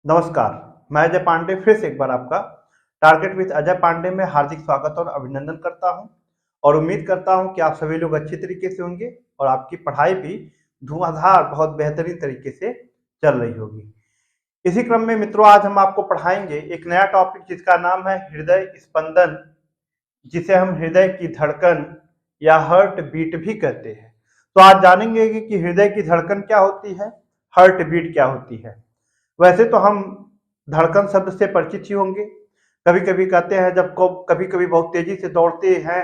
नमस्कार। मैं अजय पांडे फिर से एक बार आपका टारगेट विद अजय पांडे में हार्दिक स्वागत और अभिनंदन करता हूं और उम्मीद करता हूं कि आप सभी लोग अच्छी तरीके से होंगे और आपकी पढ़ाई भी धुआंधार बहुत बेहतरीन तरीके से चल रही होगी। इसी क्रम में मित्रों, आज हम आपको पढ़ाएंगे एक नया टॉपिक जिसका नाम है हृदय स्पंदन, जिसे हम हृदय की धड़कन या हार्ट बीट भी कहते हैं। तो आज जानेंगे कि हृदय की धड़कन क्या होती है, हार्ट बीट क्या होती है। वैसे तो हम धड़कन शब्द से परिचित ही होंगे। कभी कभी कहते हैं, जब कभी कभी बहुत तेजी से दौड़ते हैं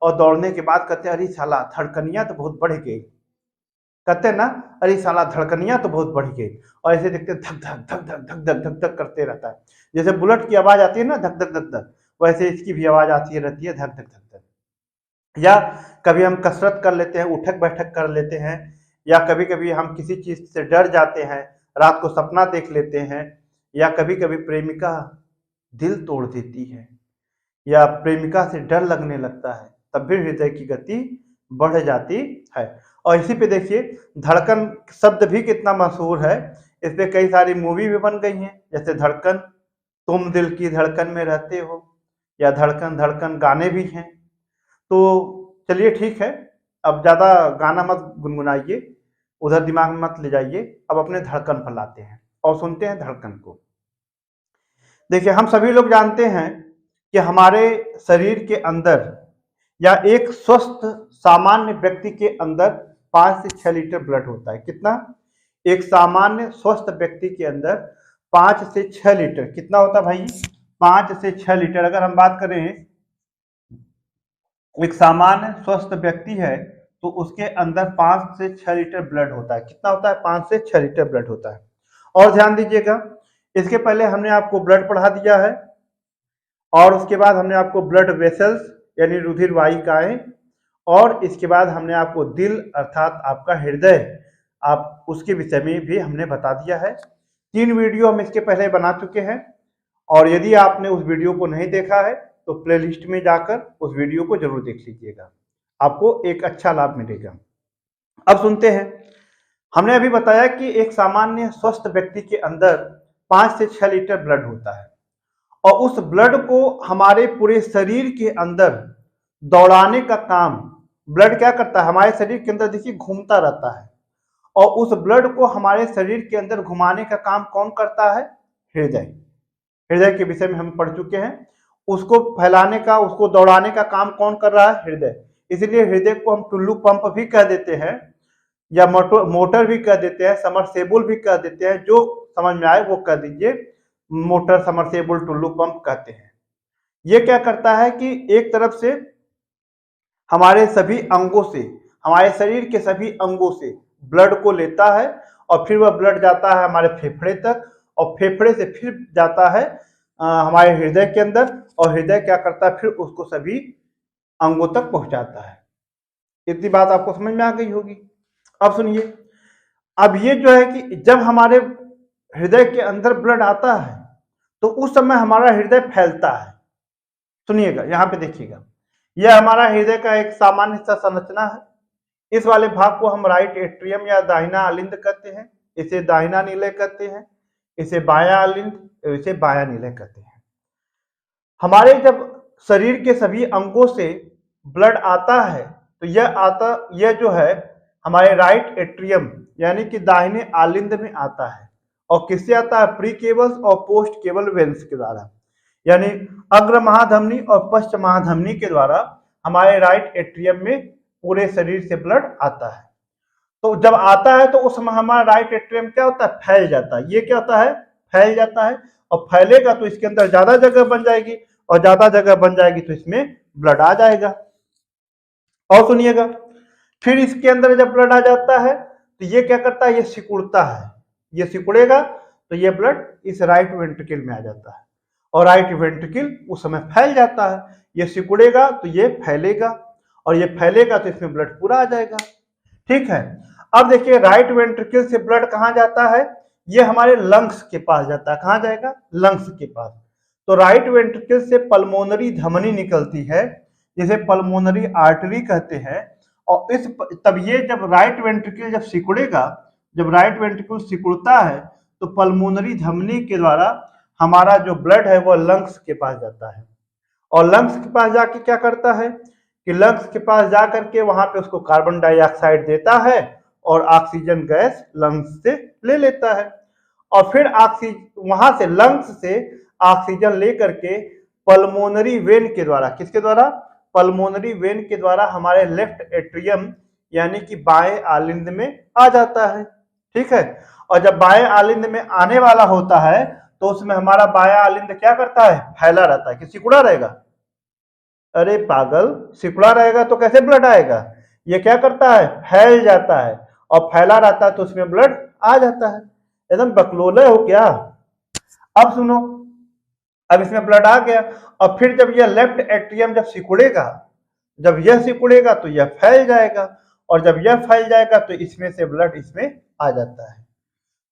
और दौड़ने के बाद कहते हैं अरे साला धड़कनियां तो बहुत बढ़ गई। कहते हैं ना, अरे साला धड़कनियां तो बहुत बढ़ गई। और ऐसे देखते धक धक धक धक धक धक धक धक करते रहता है। जैसे बुलेट की आवाज आती है ना, धक धक धक धक, वैसे इसकी भी आवाज आती रहती है, धक धक धक धक। या कभी हम कसरत कर लेते हैं, उठक बैठक कर लेते हैं, या कभी कभी हम किसी चीज से डर जाते हैं, रात को सपना देख लेते हैं, या कभी कभी प्रेमिका दिल तोड़ देती है या प्रेमिका से डर लगने लगता है, तब भी हृदय की गति बढ़ जाती है। और इसी पे देखिए, धड़कन शब्द भी कितना मशहूर है। इस पे कई सारी मूवी भी बन गई हैं, जैसे धड़कन, तुम दिल की धड़कन में रहते हो, या धड़कन धड़कन गाने भी हैं। तो चलिए ठीक है, अब ज्यादा गाना मत गुनगुनाइए, उधर दिमाग में मत ले जाइए। अब अपने धड़कन पर लाते हैं और सुनते हैं धड़कन को। देखिए, हम सभी लोग जानते हैं कि हमारे शरीर के अंदर या एक स्वस्थ सामान्य व्यक्ति के अंदर 5 से 6 लीटर ब्लड होता है। कितना? एक सामान्य स्वस्थ व्यक्ति के अंदर 5 से 6 लीटर कितना होता है भाई? 5 से 6 लीटर। अगर हम बात करें, एक सामान्य स्वस्थ व्यक्ति है तो उसके अंदर 5 से 6 लीटर ब्लड होता है। कितना होता है? 5 से 6 लीटर ब्लड होता है। और ध्यान दीजिएगा, इसके पहले हमने आपको ब्लड पढ़ा दिया है और उसके बाद हमने आपको ब्लड वेसल्स यानी रुधिर वाहिकाएं, और इसके बाद हमने आपको दिल अर्थात आपका हृदय, आप उसके विषय में भी हमने बता दिया है। 3 वीडियो हम इसके पहले बना चुके हैं, और यदि आपने उस वीडियो को नहीं देखा है तो प्लेलिस्ट में जाकर उस वीडियो को जरूर देख लीजिएगा, आपको एक अच्छा लाभ मिलेगा। अब सुनते हैं। हमने अभी बताया कि एक सामान्य स्वस्थ व्यक्ति के अंदर 5 से 6 लीटर ब्लड होता है, और उस ब्लड को हमारे पूरे शरीर के अंदर दौड़ाने का काम ब्लड क्या करता है? हमारे शरीर के अंदर देखिए घूमता रहता है, और उस ब्लड को हमारे शरीर के अंदर घुमाने का काम कौन करता है? हृदय। हृदय के विषय में हम पढ़ चुके हैं। उसको फैलाने का, उसको दौड़ाने का काम कौन कर रहा है? हृदय। इसलिए हृदय को हम टुल्लू पंप भी कह देते हैं, या मोटर भी कह देते हैं, समरसेबुल भी कह देते हैं, जो समझ में आए वो कह दीजिए। मोटर, समरसेबुल, टुल्लू पंप कहते हैं। ये क्या करता है कि एक तरफ से हमारे सभी अंगों से, हमारे शरीर के सभी अंगों से ब्लड को लेता है, और फिर वह ब्लड जाता है हमारे फेफड़े तक, और फेफड़े से फिर जाता है हमारे हृदय के अंदर, और हृदय क्या करता है? फिर उसको सभी अंगों तक पहुंचाता है। इतनी बात आपको समझ में आ गई होगी। अब सुनिए, अब ये जो है कि जब हमारे हृदय के अंदर ब्लड आता है तो उस समय हमारा हृदय फैलता है। सुनिएगा, यहाँ पे देखिएगा, यह हमारा हृदय का एक सामान्य सा संरचना है। इस वाले भाग को हम राइट एट्रियम या दाहिना आलिंद कहते हैं, इसे दाहिना निलय कहते हैं, इसे बायां आलिंद, इसे बायां निलय कहते हैं। हमारे जब शरीर के सभी अंगों से ब्लड आता है तो यह जो है हमारे राइट एट्रियम यानी कि दाहिने आलिंद में आता है। और किससे आता है? प्री केबल्स और पोस्ट केबल वेन्स के द्वारा, यानी अग्र महाधमनी और पश्च महाधमनी के द्वारा हमारे राइट एट्रियम में पूरे शरीर से ब्लड आता है। तो जब आता है तो उस समय हमारा राइट एट्रियम क्या होता है? फैल जाता है। ये क्या होता है? फैल जाता है। और फैलेगा तो इसके अंदर ज्यादा जगह बन जाएगी, और ज्यादा जगह बन जाएगी तो इसमें ब्लड आ जाएगा। और सुनिएगा, फिर इसके अंदर जब ब्लड आ जाता है तो ये क्या करता है? ये सिकुड़ता है। ये सिकुड़ेगा तो ये ब्लड इस राइट वेंट्रिकल में आ जाता है, और राइट वेंट्रिकल उस समय फैल जाता है। ये सिकुड़ेगा तो ये फैलेगा, और ये फैलेगा तो इसमें ब्लड पूरा आ जाएगा। ठीक है। अब देखिए, राइट वेंट्रिकल से ब्लड कहाँ जाता है? ये हमारे लंग्स के पास जाता है। कहाँ जाएगा? लंग्स के पास। तो राइट वेंट्रिकल से पल्मोनरी धमनी निकलती है, जिसे पल्मोनरी आर्टरी कहते हैं। और तब ये जब राइट वेंट्रिकल जब सिकुड़ेगा, जब राइट वेंट्रिकल सिकुड़ता है तो पल्मोनरी धमनी के द्वारा हमारा जो ब्लड है वो लंग्स के पास जाता है, और लंग्स के पास जाके क्या करता है कि लंग्स के पास जा करके वहां पे उसको कार्बन डाइऑक्साइड देता है और ऑक्सीजन गैस लंग्स से ले लेता है, और फिर ऑक्सीजन वहां से लंग्स से ऑक्सीजन लेकर के पल्मोनरी वेन के द्वारा, किसके द्वारा, पल्मोनरी वेन के द्वारा हमारे लेफ्ट एट्रियम यानी कि बाएं आलिंद में आ जाता है। ठीक है, और जब बाएं आलिंद में आने वाला होता है तो उसमें हमारा बायां आलिंद क्या करता है, फैला रहता है कि सिकुड़ा रहेगा। अरे पागल, सिकुड़ा रहेगा तो कैसे ब्लड आएगा, ये क्या करता है, फैल जाता है, और फैला रहता है तो उसमें ब्लड आ जाता है। एकदम बकलोले हो क्या। अब सुनो, अब इसमें ब्लड आ गया, और फिर जब यह लेफ्ट एट्रियम जब सिकुड़ेगा, जब यह सिकुड़ेगा तो यह फैल जाएगा, और जब यह फैल जाएगा तो इसमें से ब्लड इसमें आ जाता है।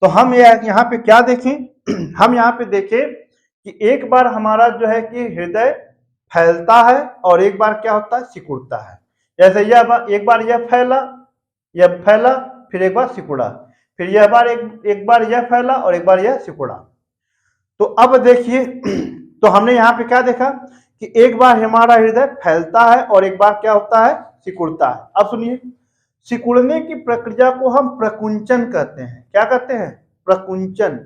तो हम यहाँ पे क्या देखें हम यहाँ पे देखें कि एक बार हमारा जो है कि हृदय फैलता है और एक बार क्या होता है, सिकुड़ता है। जैसे यह एक बार यह फैला, फिर एक बार सिकुड़ा, फिर यह बार एक बार यह फैला और एक बार यह सिकुड़ा। तो अब देखिए तो हमने यहाँ पे क्या देखा कि एक बार हमारा हृदय फैलता है और एक बार क्या होता है, सिकुड़ता है। अब सुनिए, सिकुड़ने की प्रक्रिया को हम प्रकुंचन कहते हैं। क्या कहते हैं, प्रकुंचन,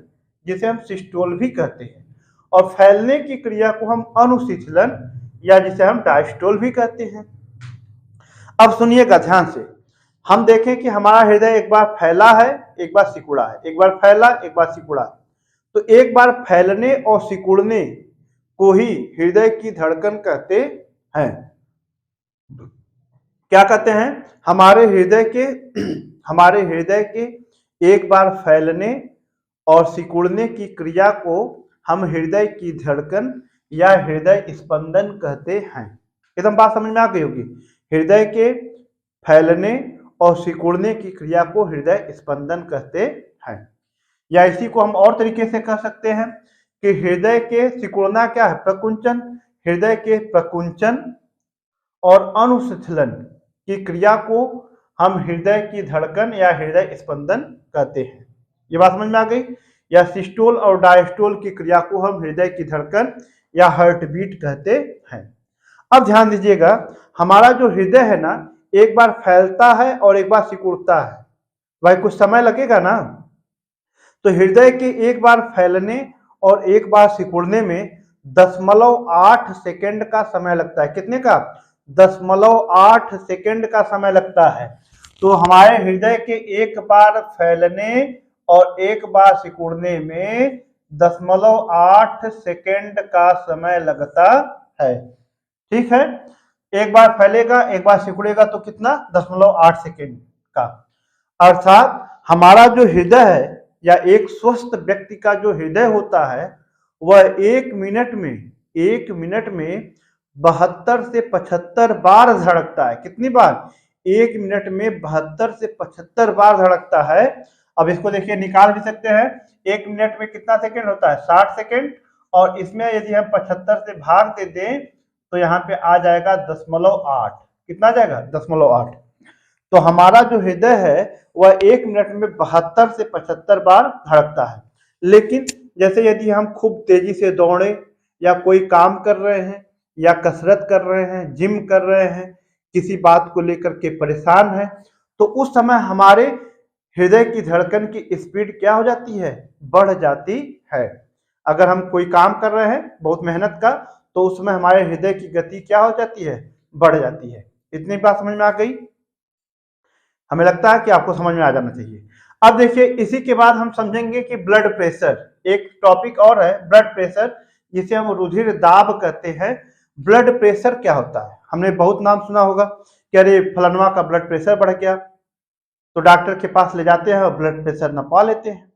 जिसे हम सिस्टोल भी कहते हैं। और फैलने की क्रिया को हम अनुशिथिलन या जिसे हम डायस्टोल भी कहते हैं। अब सुनिएगा ध्यान से, हम देखें कि हमारा हृदय एक बार फैला है, एक बार सिकुड़ा है, एक बार फैला, एक बार सिकुड़ा। तो एक बार फैलने और सिकुड़ने को ही हृदय की धड़कन कहते हैं। क्या कहते हैं, हमारे हृदय के एक बार फैलने और सिकुड़ने की क्रिया को हम हृदय की धड़कन या हृदय स्पंदन कहते हैं। एकदम बात समझ में आ गई होगी। हृदय के फैलने और सिकुड़ने की क्रिया को हृदय स्पंदन कहते हैं। या इसी को हम और तरीके से कह सकते हैं कि हृदय के सिकुड़ना क्या है, प्रकुंचन। हृदय के प्रकुंचन और अनुशिथिलन की क्रिया को हम हृदय की धड़कन या हृदय स्पंदन कहते हैं। ये बात समझ में आ गई। या सिस्टोल और डायस्टोल की क्रिया को हम हृदय की धड़कन या हार्ट बीट कहते हैं। अब ध्यान दीजिएगा, हमारा जो हृदय है ना, एक बार फैलता है और एक बार सिकुड़ता है, भाई कुछ समय लगेगा ना। तो हृदय के एक बार फैलने और एक बार सिकुड़ने में 0.8 सेकेंड का समय लगता है। कितने का, 0.8 सेकेंड का समय लगता है। तो हमारे हृदय के एक बार फैलने और एक बार सिकुड़ने में 0.8 सेकेंड का समय लगता है। ठीक है, एक बार फैलेगा एक बार सिकुड़ेगा तो कितना, 0.8 सेकेंड का। अर्थात हमारा जो हृदय है या एक स्वस्थ व्यक्ति का जो हृदय होता है वह एक मिनट में 72 से 75 बार धड़कता है। कितनी बार, एक मिनट में 72 से 75 बार धड़कता है। अब इसको देखिए, निकाल भी सकते हैं। एक मिनट में कितना सेकंड होता है, 60 सेकंड, और इसमें यदि हम 75 से भाग दे दें तो यहाँ पे आ जाएगा 0.8। कितना आ जाएगा, 0.8। तो हमारा जो हृदय है वह एक मिनट में 72 से 75 बार धड़कता है। लेकिन जैसे यदि हम खूब तेजी से दौड़े या कोई काम कर रहे हैं या कसरत कर रहे हैं, जिम कर रहे हैं, किसी बात को लेकर के परेशान है, तो उस समय हमारे हृदय की धड़कन की स्पीड क्या हो जाती है, बढ़ जाती है। अगर हम कोई काम कर रहे हैं बहुत मेहनत का, तो उसमें हमारे हृदय की गति क्या हो जाती है, बढ़ जाती है। इतनी बात समझ में आ गई। हमें लगता है कि आपको समझ में आ जाना चाहिए। अब देखिए, इसी के बाद हम समझेंगे कि ब्लड प्रेशर, एक टॉपिक और है ब्लड प्रेशर, जिसे हम रुधिर दाब कहते हैं। ब्लड प्रेशर क्या होता है, हमने बहुत नाम सुना होगा कि अरे फलानवा का ब्लड प्रेशर बढ़ गया, तो डॉक्टर के पास ले जाते हैं और ब्लड प्रेशर नपवा लेते हैं।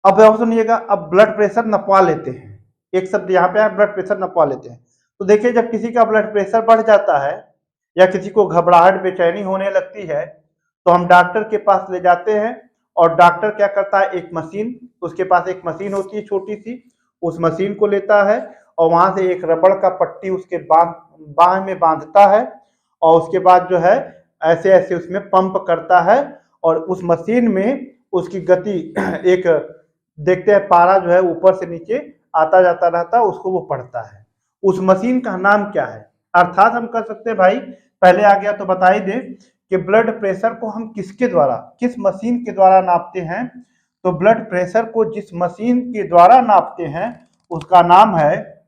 अब सुनिएगा, अब ब्लड प्रेशर नपवा लेते हैं, एक शब्द यहाँ पे है, ब्लड प्रेशर नपवा लेते हैं। तो देखिए, जब किसी का ब्लड प्रेशर बढ़ जाता है या किसी को घबराहट बेचैनी होने लगती है तो हम डॉक्टर के पास ले जाते हैं, और डॉक्टर क्या करता है, एक मशीन, उसके पास एक मशीन होती है छोटी सी, उस मशीन को लेता है और वहां से एक रबड़ का पट्टी उसके बाह में बांधता है, और उसके बाद जो है ऐसे ऐसे उसमें पंप करता है, और उस मशीन में उसकी गति एक देखते हैं पारा जो है ऊपर से नीचे आता जाता रहता है, उसको वो पढ़ता है। उस मशीन का नाम क्या है? अर्थात हम कर सकते हैं भाई, पहले आ गया तो बता ही दे कि ब्लड प्रेशर को हम किसके द्वारा, किस मशीन के द्वारा नापते हैं। तो ब्लड प्रेशर को जिस मशीन के द्वारा नापते हैं उसका नाम है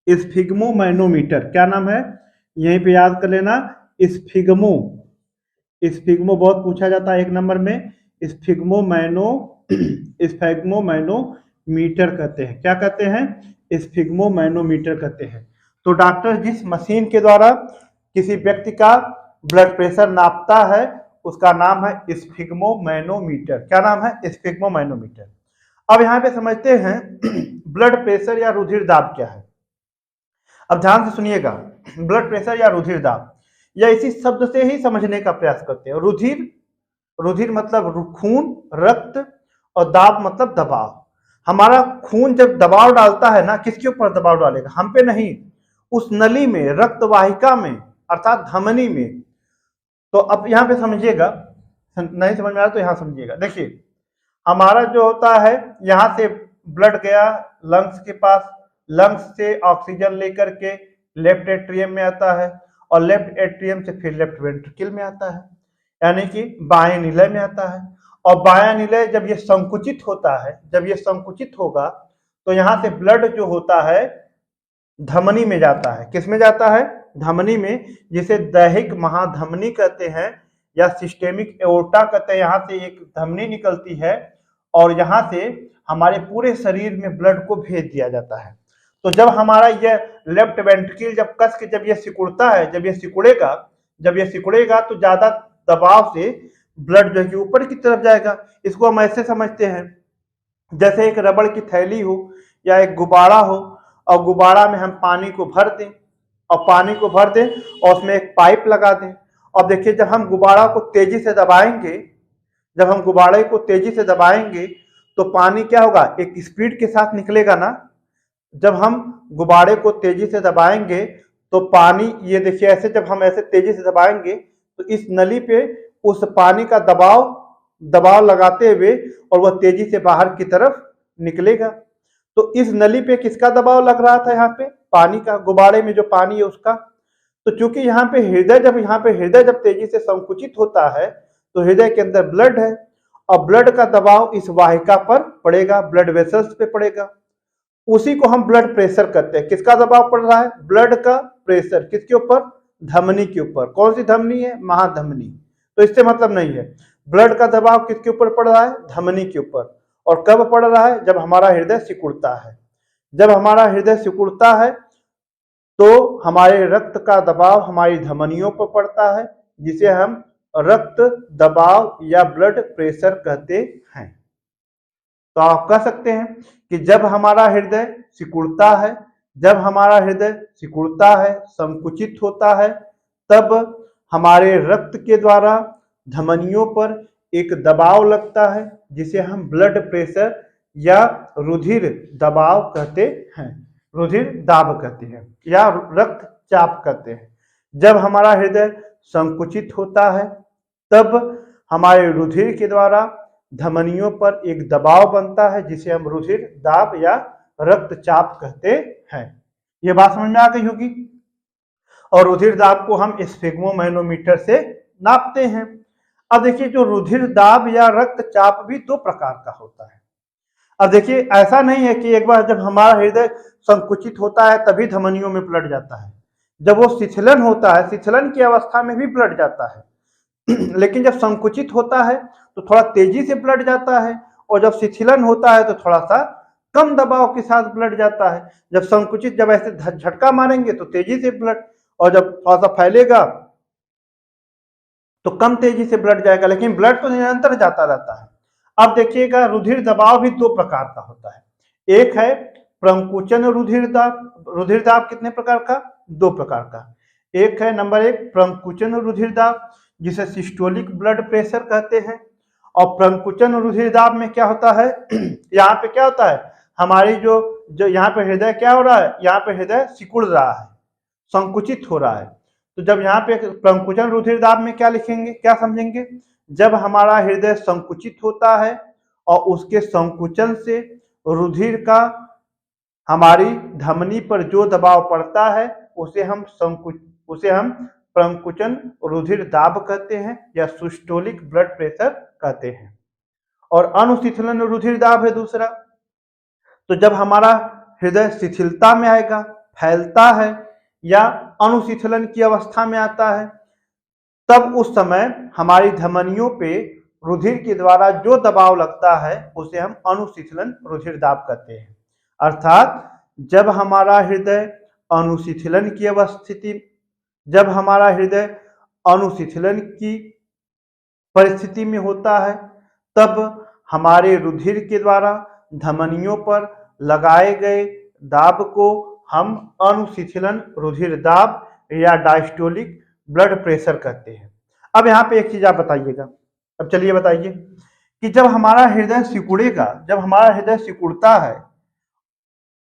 स्फिग्मोमैनोमीटर। क्या नाम है? यहीं पे याद कर लेना, स्फिग्मो। स्फिग्मो बहुत पूछा जाता है 1 नंबर में। स्फिग्मोमैनो स्फिग्मोमैनोमीटर कहते हैं। क्या कहते हैं? स्फिग्मोमैनोमीटर कहते हैं। तो डॉक्टर जिस मशीन के द्वारा किसी व्यक्ति का ब्लड प्रेशर नापता है उसका नाम है स्फिग्मोमैनोमीटर। क्या नाम है? स्फिग्मोमैनोमीटर। अब यहाँ पे समझते हैं ब्लड प्रेशर या रुधिर दाब क्या है। अब ध्यान से सुनिएगा, ब्लड प्रेशर या रुधिर दाब या इसी शब्द से ही समझने का प्रयास करते हैं। रुधिर, रुधिर मतलब खून, रक्त, और दाब मतलब दबाव। हमारा खून जब दबाव डालता है ना, किसके ऊपर दबाव डालेगा? हम पे नहीं, उस नली में, रक्त वाहिका में, अर्थात धमनी में। तो अब यहाँ पे समझिएगा, नहीं समझ में आ रहा तो यहाँ समझिएगा। देखिए हमारा जो होता है, यहाँ से ब्लड गया लंग्स के पास, लंग्स से ऑक्सीजन लेकर के लेफ्ट एट्रियम में आता है, और लेफ्ट एट्रियम से फिर लेफ्ट वेंट्रिकल में आता है, यानी कि बाएं निलय में आता है। और बायां निलय जब ये संकुचित होता है, जब ये संकुचित होगा तो यहाँ से ब्लड जो होता है धमनी में जाता है। किस में जाता है? धमनी में, जिसे दैहिक महाधमनी कहते हैं या सिस्टेमिक एओर्टा कहते हैं। यहाँ से एक धमनी निकलती है और यहाँ से हमारे पूरे शरीर में ब्लड को भेज दिया जाता है। तो जब हमारा यह लेफ्ट वेंट्रिकल जब कस के जब यह सिकुड़ता है, जब यह सिकुड़ेगा तो ज्यादा दबाव से ब्लड जो है ऊपर की तरफ जाएगा। इसको हम ऐसे समझते हैं जैसे एक रबड़ की थैली हो या एक गुब्बारा हो, और गुब्बारा में हम पानी को भर दें और उसमें एक पाइप लगा दें। अब देखिए जब हम गुब्बारा को तेजी से दबाएंगे, तो पानी क्या होगा? एक स्पीड के साथ निकलेगा ना। जब हम गुब्बारे को तेजी से दबाएंगे तो पानी, ये देखिए ऐसे जब हम ऐसे तेजी से दबाएंगे तो इस नली पे उस पानी का दबाव लगाते हुए और वह तेजी से बाहर की तरफ निकलेगा। तो इस नली पे किसका दबाव लग रहा था? यहाँ पे पानी का, गुब्बारे में जो पानी है उसका। तो चूंकि यहाँ पे हृदय जब तेजी से संकुचित होता है तो हृदय के अंदर ब्लड है, और ब्लड का दबाव इस वाहिका पर पड़ेगा, ब्लड वेसल्स पे पड़ेगा। उसी को हम ब्लड प्रेशर कहते हैं। किसका दबाव पड़ रहा है? ब्लड का प्रेशर। किसके ऊपर? धमनी के ऊपर। कौन सी धमनी है? महाधमनी। तो इससे मतलब नहीं है। ब्लड का दबाव किसके ऊपर पड़ रहा है? धमनी के ऊपर। और कब पड़ रहा है? जब हमारा हृदय सिकुड़ता है। जब हमारा हृदय सिकुड़ता है तो हमारे रक्त का दबाव हमारी धमनियों पर पड़ता है, जिसे हम रक्त दबाव या ब्लड प्रेशर कहते हैं। तो आप कह सकते हैं कि जब हमारा हृदय सिकुड़ता है, संकुचित होता है, तब हमारे रक्त के द्वारा धमनियों पर एक दबाव लगता है, जिसे हम ब्लड प्रेशर या रुधिर दबाव कहते हैं, रुधिर दाब कहते हैं या रक्तचाप कहते हैं। जब हमारा हृदय संकुचित होता है तब हमारे रुधिर के द्वारा धमनियों पर एक दबाव बनता है, जिसे हम रुधिर दाब या रक्तचाप कहते हैं। ये बात समझ में आ गई होगी। और रुधिर दाब को हम स्फिग्मोमैनोमीटर से नापते हैं। अब देखिए जो रुधिर दाब या रक्तचाप भी 2 प्रकार का होता है। अब देखिए ऐसा नहीं है कि एक बार जब हमारा हृदय संकुचित होता है तभी धमनियों में ब्लड जाता है। जब वो शिथिलन होता है, शिथिलन की अवस्था में भी ब्लड जाता है लेकिन जब संकुचित होता है तो थोड़ा तेजी से ब्लड जाता है, और जब शिथिलन होता है तो थोड़ा सा कम दबाव के साथ ब्लड जाता है। जब संकुचित, जब ऐसे झटका मारेंगे तो तेजी से ब्लड, और जब थोड़ा सा फैलेगा तो कम तेजी से ब्लड जाएगा, लेकिन ब्लड तो निरंतर जाता रहता है। अब देखिएगा रुधिर दबाव भी 2 प्रकार का होता है। एक है प्रंकुचन रुधिर दाब। रुधिर दाब कितने प्रकार का? 2 प्रकार का। एक है नंबर 1 प्रंकुचन रुधिर दाब, जिसे सिस्टोलिक ब्लड प्रेशर कहते हैं। और प्रंकुचन रुधिर दाब में क्या होता है यहाँ पे क्या होता है, हमारी जो यहाँ पे हृदय क्या हो रहा है, यहाँ पे हृदय सिकुड़ रहा है, संकुचित हो रहा है। तो जब यहाँ पे प्रंकुचन रुधिर दाब में क्या लिखेंगे, क्या समझेंगे? जब हमारा हृदय संकुचित होता है और उसके संकुचन से रुधिर का हमारी धमनी पर जो दबाव पड़ता है उसे हम प्रंकुचन रुधिर दाब कहते हैं या सिस्टोलिक ब्लड प्रेशर कहते हैं। और अनुशीतलन रुधिर दाब है दूसरा। तो जब हमारा हृदय शिथिलता में आएगा, फैलता है या अनुशीतलन की अवस्था में आता है, तब उस समय हमारी धमनियों पे रुधिर के द्वारा जो दबाव लगता है उसे हम अनुशीतलन रुधिर दाब कहते हैं। अर्थात जब हमारा हृदय अनुशीतलन की परिस्थिति में होता है, तब हमारे रुधिर के द्वारा धमनियों पर लगाए गए दाब को हम अनुशीतलन रुधिर दाब या डायस्टोलिक ब्लड प्रेशर कहते हैं। अब यहाँ पे एक चीज आप बताइएगा, अब चलिए बताइए कि जब हमारा हृदय सिकुड़ेगा, जब हमारा हृदय सिकुड़ता है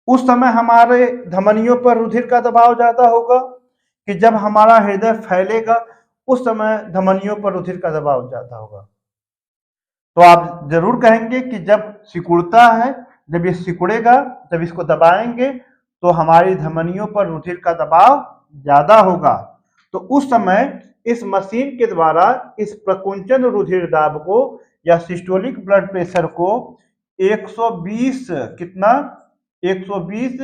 उस समय हमारे धमनियों पर रुधिर का दबाव ज्यादा होगा कि जब हमारा हृदय फैलेगा उस समय धमनियों पर रुधिर का दबाव ज्यादा होगा? तो आप जरूर कहेंगे कि जब सिकुड़ता है, जब ये सिकुड़ेगा, जब इसको दबाएंगे तो हमारी धमनियों पर रुधिर का दबाव ज्यादा होगा। तो उस समय इस मशीन के द्वारा इस प्रकुंचन रुधिर दाब को या सिस्टोलिक ब्लड प्रेशर को 120 कितना 120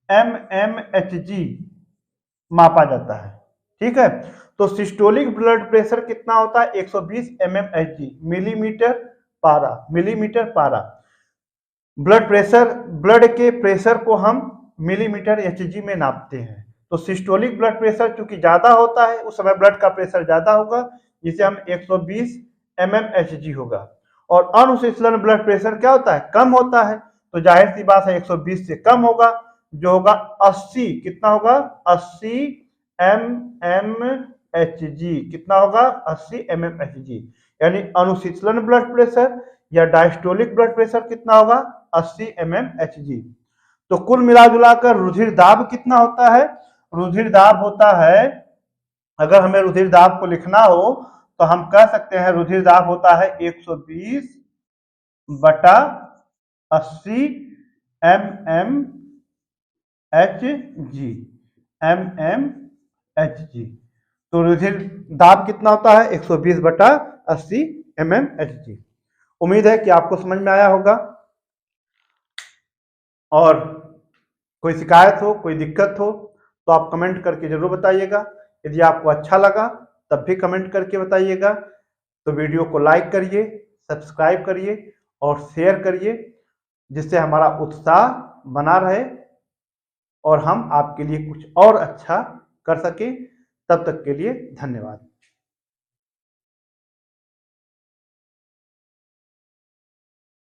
mmHg मापा जाता है। ठीक है, तो सिस्टोलिक ब्लड प्रेशर कितना होता है? 120 mmHg, मिलीमीटर पारा। ब्लड प्रेशर, ब्लड के प्रेशर को हम मिलीमीटर Hg में नापते हैं। तो सिस्टोलिक ब्लड प्रेशर चूंकि ज्यादा होता है उस समय ब्लड का प्रेशर ज्यादा होगा, जिसे हम 120 mmHg होगा। और अनुशीतलन ब्लड प्रेशर क्या होता है? कम होता है, तो जाहिर सी बात है 120 से कम होगा, जो होगा 80। कितना होगा? 80 mmHg। कितना होगा? 80 mmHg। यानी अनुशीतलन ब्लड प्रेशर या डायस्टोलिक ब्लड प्रेशर कितना होगा? 80 mmHg। तो कुल मिलाजुलाकर रुधिर दाब कितना होता है? रुधिर दाब होता है, अगर हमें रुधिर दाब को लिखना हो तो हम कह सकते हैं रुधिर दाब होता है 120/80 mmHg। तो रुधिर दाब कितना होता है? 120/80 mmHg। उम्मीद है कि आपको समझ में आया होगा। और कोई शिकायत हो, कोई दिक्कत हो तो आप कमेंट करके जरूर बताइएगा। यदि आपको अच्छा लगा तब भी कमेंट करके बताइएगा। तो वीडियो को लाइक करिए, सब्सक्राइब करिए और शेयर करिए, जिससे हमारा उत्साह बना रहे और हम आपके लिए कुछ और अच्छा कर सकें। तब तक के लिए धन्यवाद।